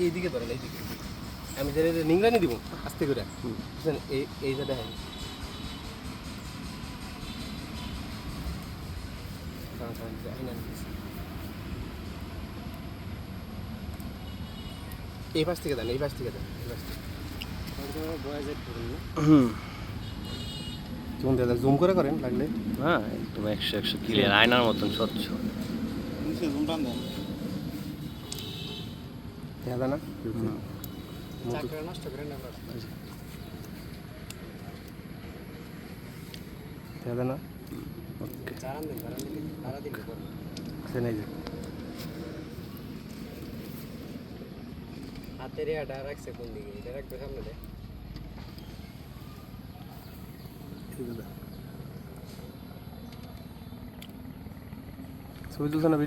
এইদিকে ধরেন, এইদিকে আমি যে নিংরানি দিব আস্তে করে, বুঝছেন? এই যে দেখেন এই পাশ থেকে দেন, এই পাশ থেকে দেন, এই পাশ থেকে। কেমন দাদা জুম করে করেন লাগলে? হ্যাঁ, একদম 100 ক্লিয়ার, আয়নার মতন স্বচ্ছ। দেখা যায় না? দেখা যায় না? ওকে, হাতের এটা রাখছে কোন দিকে? এটা রাখবে সামনে দেয়। ছবি তুলছে না?